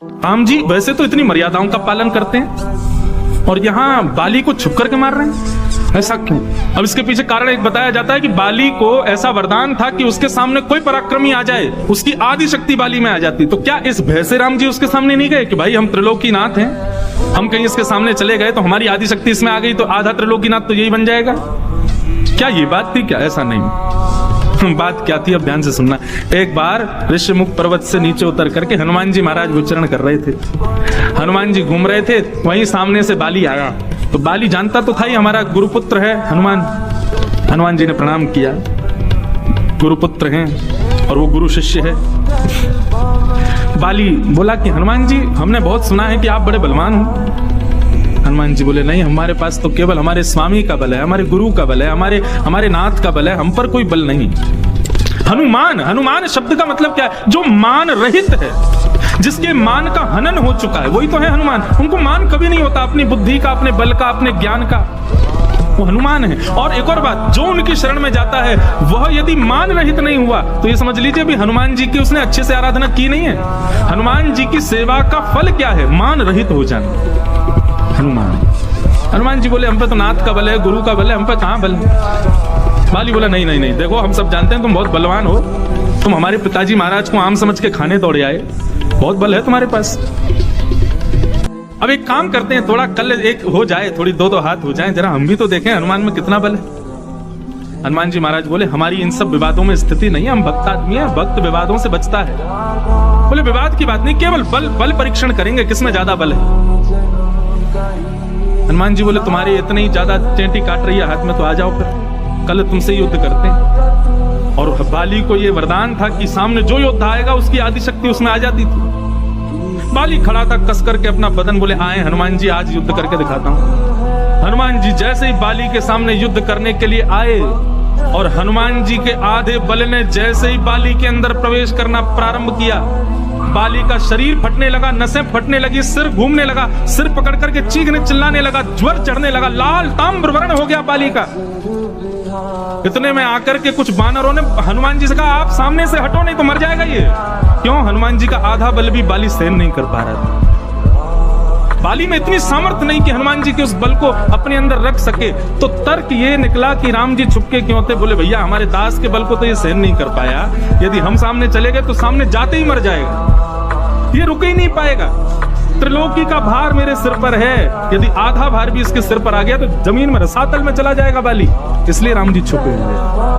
राम जी वैसे तो इतनी मर्यादाओं का पालन करते हैं और यहाँ बाली को छुप करके मार रहे हैं, ऐसा क्यों? अब इसके पीछे कारण एक बताया जाता है कि बाली को ऐसा वरदान था कि उसके सामने कोई पराक्रमी आ जाए उसकी आदि शक्ति बाली में आ जाती। तो क्या इस भय से राम जी उसके सामने नहीं गए कि भाई हम त्रिलोकीनाथ हैं, हम कहीं इसके सामने चले गए तो हमारी आदि शक्ति इसमें आ गई तो आधा त्रिलोकीनाथ तो यही बन जाएगा? क्या ये बात थी क्या? ऐसा नहीं। बात क्या थी अब ध्यान से सुनना। एक बार ऋषिमुख पर्वत से नीचे उतर करके हनुमान जी महाराज विचरण कर रहे थे। हनुमान जी घूम रहे थे, वहीं सामने से बाली आया। तो बाली जानता तो था ही हमारा गुरुपुत्र है हनुमान। हनुमान जी ने प्रणाम किया, गुरुपुत्र हैं और वो गुरु शिष्य है। बाली बोला कि हनुमान जी हमने बहुत सुना है कि आप बड़े बलवान हो। हनुमान जी बोले नहीं, हमारे पास तो केवल हमारे स्वामी का बल है, हमारे गुरु का बल है, हमारे नाथ का बल है, हम पर कोई बल नहीं। हनुमान शब्द का मतलब क्या है? जो मान रहित है, जिसके मान का हनन हो चुका है, वही तो है हनुमान। उनको मान कभी नहीं होता अपनी बुद्धि का, अपने बल का, अपने ज्ञान का, वो हनुमान है। और एक और बात, जो उनकी शरण में जाता है वह यदि मान रहित नहीं हुआ तो ये समझ लीजिए भी हनुमान जी की उसने अच्छे से आराधना की नहीं है। हनुमान जी की सेवा का फल क्या है? मान रहित हो जाना। हनुमान जी बोले हम पे तो नाथ का बल है, गुरु का बल है, हम पे कहां बल है? बाली बोला नहीं नहीं नहीं, देखो हम सब जानते हैं तुम बहुत बलवान हो, तुम हमारे पिताजी महाराज को आम समझ के खाने दौड़े आए, बहुत बल है तुम्हारे पास। अब एक काम करते हैं, थोड़ा कल एक हो जाए, थोड़ी दो हाथ हो जाए, जरा हम भी तो देखें हनुमान में कितना बल है। हनुमान जी महाराज बोले हमारी इन सब विवादों में स्थिति नहीं है, हम भक्त आदमी है, भक्त विवादों से बचता है। बोले विवाद की बात नहीं, केवल बल परीक्षण करेंगे किसमें ज्यादा बल है। हनुमान जी बोले तुम्हारी इतनी ज्यादा चेंटी काट रही है हाथ में तो आ जाओ फिर, कल तुमसे युद्ध करते हैं। और बाली को ये वरदान था कि सामने जो योद्धा आएगा उसकी आदि शक्ति उसमें आ जाती थी। बाली खड़ा था कस करके अपना बदन, बोले आए हनुमान जी आज युद्ध करके दिखाता हूं। हनुमान जी जैसे ही बाली के सामने युद्ध करने के लिए आए और हनुमान जी के आधे बल ने जैसे ही बाली के अंदर प्रवेश करना प्रारंभ किया, बाली का शरीर फटने लगा, नसें फटने लगी, सिर घूमने लगा, सिर पकड़ करके चीखने चिल्लाने लगा, ज्वर चढ़ने लगा, लाल ताम्र वर्ण हो गया बाली का। इतने में आकर के कुछ बानरों ने हनुमान जी से कहा आप सामने से हटो नहीं तो मर जाएगा ये। क्यों? हनुमान जी का आधा बल भी बाली सहन नहीं कर पा रहा था। बाली में इतनी सामर्थ्य नहीं कि हनुमान जी के उस बल को अपने अंदर रख सके। तो तर्क ये निकला कि राम जी छुपके क्यों थे? बोले भैया हमारे दास के बल को तो ये सहन नहीं कर पाया, यदि हम सामने चले गए तो सामने जाते ही मर जाएगा, ये रुक ही नहीं पाएगा। त्रिलोकी का भार मेरे सिर पर है, यदि आधा भार भी इसके सिर पर आ गया तो जमीन में रसातल में चला जाएगा बाली, इसलिए राम जी छुपे हुए हैं।